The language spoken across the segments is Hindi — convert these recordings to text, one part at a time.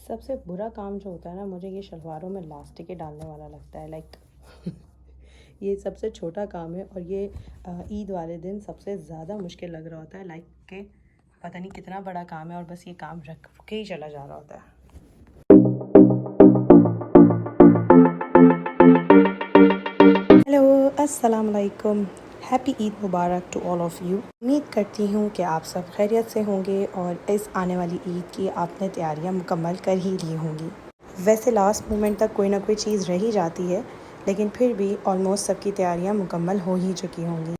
सबसे बुरा काम जो होता है ना, मुझे ये शलवारों में लास्टिक डालने वाला लगता है। ये सबसे छोटा काम है और ये ईद वाले दिन सबसे ज़्यादा मुश्किल लग रहा होता है। के पता नहीं कितना बड़ा काम है और बस ये काम रख के ही चला जा रहा होता है। हेलो, अस्सलाम वालेकुम। हैप्पी ईद मुबारक टू ऑल ऑफ़ यू। उम्मीद करती हूँ कि आप सब खैरियत से होंगे और इस आने वाली ईद की आपने तैयारियाँ मुकम्मल कर ही ली होंगी। वैसे लास्ट मोमेंट तक कोई ना कोई चीज़ रह ही जाती है, लेकिन फिर भी ऑलमोस्ट सबकी तैयारियाँ मुकम्मल हो ही चुकी होंगी।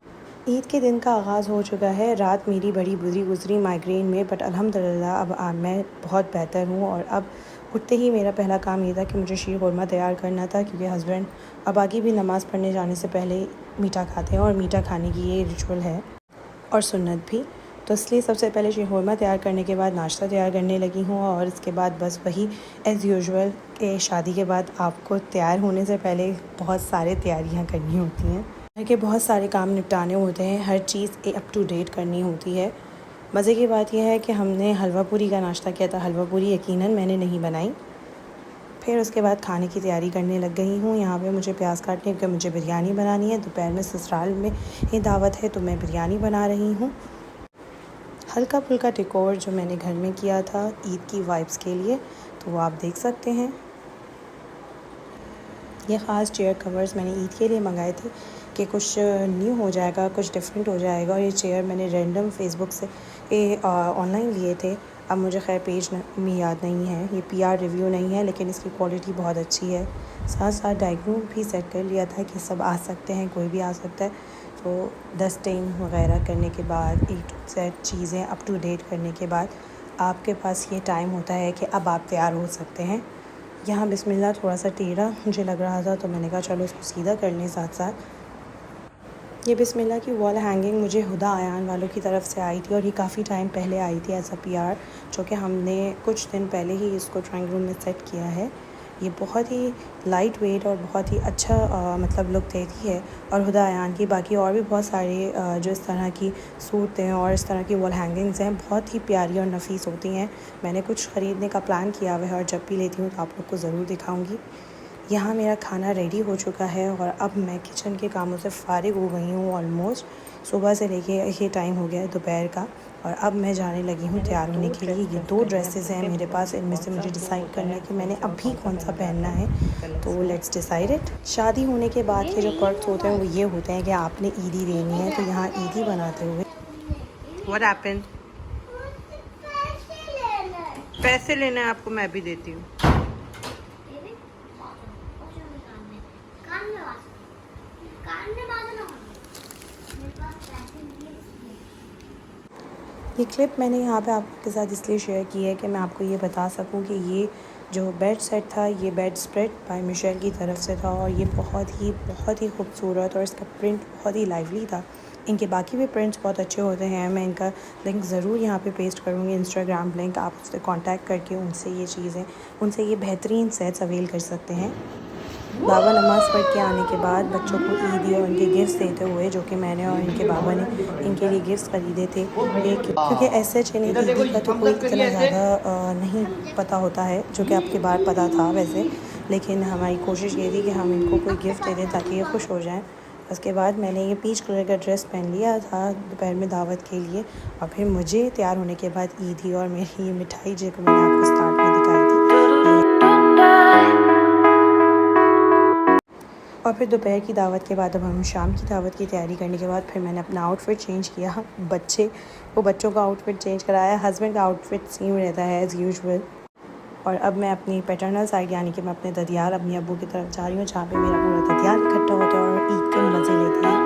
ईद के दिन का आगाज़ हो चुका है। रात मेरी बड़ी बुरी गुजरी माइग्रेन में, बट अल्हम्दुलिल्लाह अब मैं बहुत बेहतर हूँ। और अब उठते ही मेरा पहला काम ये था कि मुझे शीर खुरमा तैयार करना था, क्योंकि हस्बैंड अब आगे भी नमाज़ पढ़ने जाने से पहले मीठा खाते हैं और मीठा खाने की ये रिचुअल है और सुन्नत भी। तो इसलिए सबसे पहले शीर खुरमा तैयार करने के बाद नाश्ता तैयार करने लगी हूँ और इसके बाद बस वही एज़ यूजुअल के शादी के बाद आपको तैयार होने से पहले बहुत सारे तैयारियाँ करनी होती हैं। घर के बहुत सारे काम निपटाने होते हैं, हर चीज़ अप टू डेट करनी होती है। मज़े की बात यह है कि हमने हलवा पूरी का नाश्ता किया था। हलवा पूरी यकीनन मैंने नहीं बनाई। फिर उसके बाद खाने की तैयारी करने लग गई हूँ। यहाँ पे मुझे प्याज काटने, क्योंकि मुझे बिरयानी बनानी है। दोपहर में ससुराल में ही दावत है, तो मैं बिरयानी बना रही हूँ। हल्का फुल्का डेकोर जो मैंने घर में किया था ईद की वाइब्स के लिए, तो वो आप देख सकते हैं। ये ख़ास चेयर कवर्स मैंने ईद के लिए मंगाए थे कि कुछ न्यू हो जाएगा, कुछ डिफरेंट हो जाएगा। और ये चेयर मैंने रैंडम फेसबुक से ऑनलाइन लिए थे। अब मुझे खैर पेज में याद नहीं है, ये PR रिव्यू नहीं है, लेकिन इसकी क्वालिटी बहुत अच्छी है। साथ साथ डाइग्नूम भी सेट कर लिया था कि सब आ सकते हैं, कोई भी आ सकता है। तो डस्टिंग वगैरह करने के बाद, A to Z चीज़ें अप टू डेट करने के बाद आपके पास ये टाइम होता है कि अब आप तैयार हो सकते हैं। यहाँ बिस्मिल्लाह थोड़ा सा टेढ़ा मुझे लग रहा था, तो मैंने कहा चलो इसको सीधा कर लें साथ साथ। ये बिस्मिल्लाह की वॉल हैंगिंग मुझे हुदा आयान वालों की तरफ से आई थी और ये काफ़ी टाइम पहले आई थी एज अ PR, जो कि हमने कुछ दिन पहले ही इसको ड्राइंग रूम में सेट किया है। ये बहुत ही लाइट वेट और बहुत ही अच्छा मतलब लुक देती है। और हुदा आयान की बाकी और भी बहुत सारे जो इस तरह की सूट हैं और इस तरह की वॉल हैंगिंग्स हैं, बहुत ही प्यारी और नफीस होती हैं। मैंने कुछ ख़रीदने का प्लान किया हुआ है और जब भी लेती हूँ तो आप लोग को ज़रूर दिखाऊँगी। यहाँ मेरा खाना रेडी हो चुका है और अब मैं किचन के कामों से फ़ारिग हो गई हूँ। ऑलमोस्ट सुबह से लेके ये टाइम हो गया है दोपहर का, और अब मैं जाने लगी हूँ तैयार होने के लिए। ये 2 ड्रेसेस हैं मेरे पास, इनमें से मुझे डिसाइड करना है कि मैंने अभी कौन सा पहनना है। तो लेट्स डिसाइड इट। शादी होने के बाद के जो पर्क्स होते हैं वो ये होते हैं कि आपने ईदी लेनी है, तो यहाँ ईदी बनाते हुए व्हाट हैपेंड, पैसे लेना है आपको, मैं भी देती हूँ। ये क्लिप मैंने यहाँ पे आपके साथ इसलिए शेयर की है कि मैं आपको ये बता सकूँ कि ये जो बेड सेट था, ये बेड स्प्रेड बाय मिशेल की तरफ से था और ये बहुत ही खूबसूरत और इसका प्रिंट बहुत ही लाइवली था। इनके बाकी भी प्रिंट्स बहुत अच्छे होते हैं। मैं इनका लिंक ज़रूर यहाँ पे पेस्ट करूँगी, इंस्टाग्राम लिंक। आप उससे कांटेक्ट करके उनसे ये बेहतरीन सेट्स अवेल कर सकते हैं। बाबा नमाज़ पढ़ के आने के बाद बच्चों को ईदी और उनके गिफ्ट्स देते हुए, जो कि मैंने और इनके बाबा ने इनके लिए गिफ्ट्स ख़रीदे थे, क्योंकि ऐसे इन्हें ईदी का तो कोई इतना ज़्यादा नहीं पता होता है, जो कि आपके बार पता था वैसे। लेकिन हमारी कोशिश ये थी कि हम इनको कोई गिफ्ट दे दें ताकि ये खुश हो जाएँ। उसके बाद मैंने ये पीच कलर का ड्रेस पहन लिया था दोपहर में दावत के लिए, और फिर मुझे तैयार होने के बाद ईदी और मेरी ये मिठाई जो कि मैंने आपको स्टार्ट में दिखाई थी, और फिर दोपहर की दावत के बाद अब हम शाम की दावत की तैयारी करने के बाद फिर मैंने अपना आउटफिट चेंज किया। बच्चों का आउटफिट चेंज कराया। हस्बैंड का आउटफिट सेम रहता है एज़ यूजुअल। और अब मैं अपनी पैटर्नल साइड, यानी कि मैं अपने ददियाल अपनी अब्बू की तरफ जा रही हूँ, जहाँ पे मेरा पूरा ददियाल इकट्ठा होता है और ईद के मज़े लेते हैं।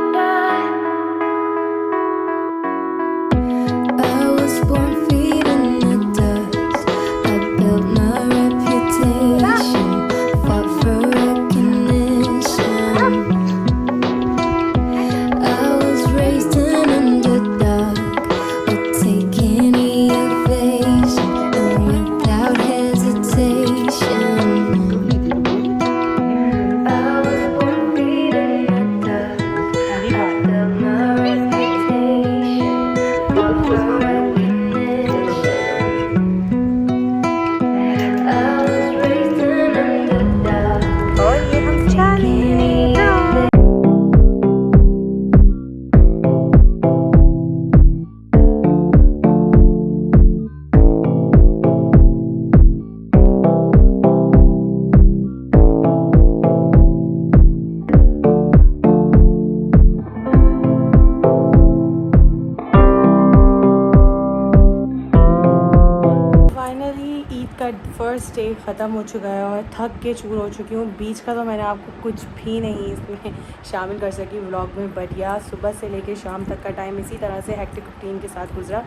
का फर्स्ट डे ख़त्म हो चुका है और थक के चूर हो चुकी हूँ। बीच का तो मैंने आपको कुछ भी नहीं इसमें शामिल कर सकी व्लॉग में, बट या सुबह से लेकर शाम तक का टाइम इसी तरह से हेक्टिक रूटीन के साथ गुजरा।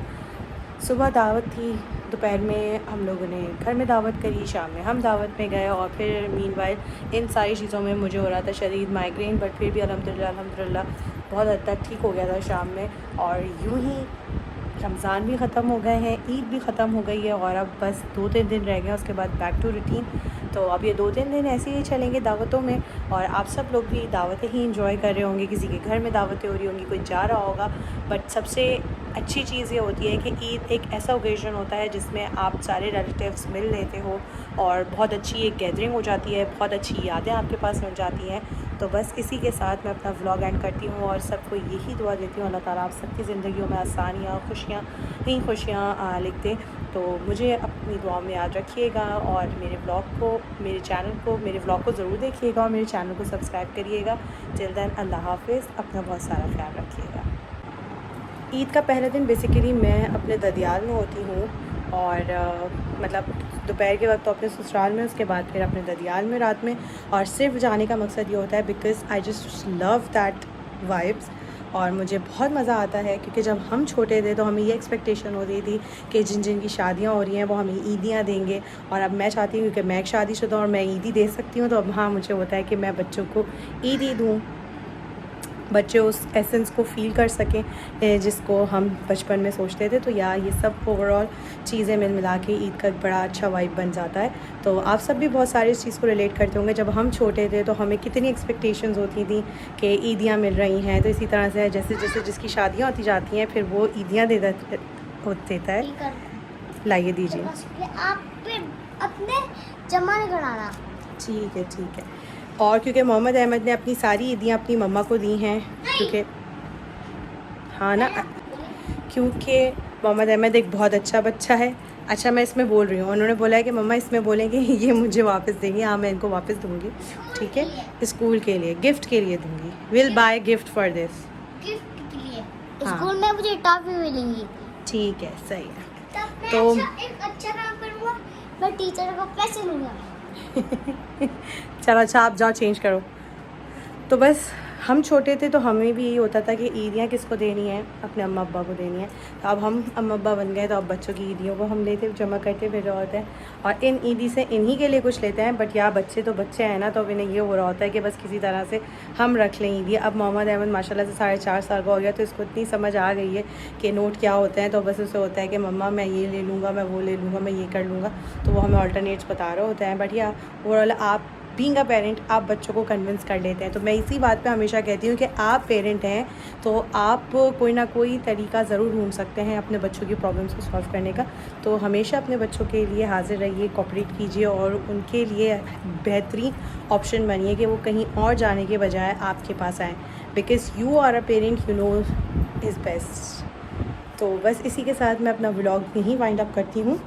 सुबह दावत थी, दोपहर में हम लोगों ने घर में दावत करी, शाम में हम दावत में गए और फिर मीनवाइल इन सारी चीज़ों में मुझे हो रहा था शदीद माइग्रेन, बट फिर भी अल्हम्दुलिल्लाह बहुत हद तक ठीक हो गया था शाम में। और यूं ही रमज़ान भी ख़त्म हो गए हैं, ईद भी ख़त्म हो गई है और अब बस 2-3 दिन रह गए, उसके बाद बैक टू रूटीन। तो अब ये 2-3 दिन ऐसे ही चलेंगे दावतों में, और आप सब लोग भी दावतें ही इंजॉय कर रहे होंगे, किसी के घर में दावतें हो रही होंगी, कोई जा रहा होगा। बट सबसे अच्छी चीज़ ये होती है कि ईद एक ऐसा ओकेज़न होता है जिसमें आप सारे रिलेटिव्स मिल लेते हो और बहुत अच्छी एक गैदरिंग हो जाती है, बहुत अच्छी यादें आपके पास मिल जाती हैं। तो बस इसी के साथ मैं अपना व्लॉग एंड करती हूँ और सबको यही दुआ देती हूँ, अल्लाह ताला आप सबकी ज़िंदगियों में आसानियाँ, खुशियाँ ही खुशियाँ लिख दे। तो मुझे अपनी दुआओं में याद रखिएगा और मेरे व्लॉग को, मेरे चैनल को, मेरे व्लॉग को ज़रूर देखिएगा और मेरे चैनल को सब्सक्राइब करिएगा। टिल देन अल्लाह हाफ़िज़, अपना बहुत सारा ख्याल रखिएगा। ईद का पहला दिन बेसिकली मैं अपने ददियाल में होती हूँ और मतलब दोपहर के वक्त तो अपने ससुराल में, उसके बाद फिर अपने ददियाल में रात में। और सिर्फ जाने का मकसद ये होता है because I just love that vibes, और मुझे बहुत मज़ा आता है क्योंकि जब हम छोटे थे तो हमें ये एक्सपेक्टेशन होती थी कि जिन जिन की शादियाँ हो रही हैं वो हमें ईदियाँ देंगे, और अब मैं चाहती हूँ क्योंकि मैं एक शादीशुदा और मैं ईदी दे सकती हूँ, तो अब हाँ मुझे होता है कि मैं बच्चों को ईदी दूँ, बच्चे उस एसेंस को फ़ील कर सकें जिसको हम बचपन में सोचते थे। तो या ये सब ओवरऑल चीज़ें मिल मिला के ईद का एक बड़ा अच्छा वाइब बन जाता है। तो आप सब भी बहुत सारी इस चीज़ को रिलेट करते होंगे, जब हम छोटे थे तो हमें कितनी एक्सपेक्टेशंस होती थी कि ईदियाँ मिल रही हैं, तो इसी तरह से जैसे जैसे जिसकी शादियाँ होती जाती हैं फिर वो ईदियाँ देता है। लाइए दीजिए, आप अपने जमा नहीं कराना। ठीक है। और क्योंकि मोहम्मद अहमद ने अपनी सारी ईदियाँ अपनी मम्मा को दी हैं, क्योंकि हाँ ना, क्योंकि मोहम्मद अहमद एक बहुत अच्छा बच्चा है। अच्छा मैं इसमें बोल रही हूँ, उन्होंने बोला है कि मम्मा इसमें बोलेंगे ये मुझे वापस देंगे। हाँ मैं इनको वापस दूँगी, ठीक है, स्कूल के लिए, गिफ्ट के लिए दूँगी। Will buy gift for this, gift के लिए हाँ। स्कूल में मुझे टॉफी मिलेंगी। ठीक है, सही है। तब मैं तो एक अच्छा काम करूँगा, मैं टीचर को पैसे लूँगा। चलो अच्छा आप जाओ चेंज करो। तो बस हम छोटे थे तो हमें भी यही होता था कि ईदियाँ किसको देनी है, अपने अम्मा अब्बा को देनी है। तो अब हम अम्मा अब्बा बन गए तो अब बच्चों की ईदियों को हम लेते जमा करते फिर रहे होते हैं, और इन ईदी से इन्हीं के लिए कुछ लेते हैं। बट या बच्चे तो बच्चे हैं ना, तो अब इन्हें ये हो रहा होता है कि बस किसी तरह से हम रख लें ईदी। अब मोहम्मद अहमद माशाल्लाह से 4.5 साल का हो गया, तो इसको इतनी समझ आ गई है कि नोट क्या होते हैं। तो बस उसे होता है कि मम्मा मैं ये ले लूँगा, मैं वो ले लूँगा, मैं ये कर लूँगा, तो वो हमें ऑल्टरनेट्स बता रहे होते हैं। बट या ओवरऑल आप बीइंग अ पेरेंट आप बच्चों को कन्विंस कर लेते हैं। तो मैं इसी बात पे हमेशा कहती हूँ कि आप पेरेंट हैं तो आप कोई ना कोई तरीका ज़रूर ढूंढ सकते हैं अपने बच्चों की प्रॉब्लम्स को सॉल्व करने का। तो हमेशा अपने बच्चों के लिए हाजिर रहिए, कोऑपरेट कीजिए और उनके लिए बेहतरीन ऑप्शन बनिए कि वो कहीं और जाने के बजाय आपके पास आएँ, because you are a parent, you know is best. तो बस इसी के साथ मैं अपना व्लॉग यहीं वाइंड अप करती हूँ।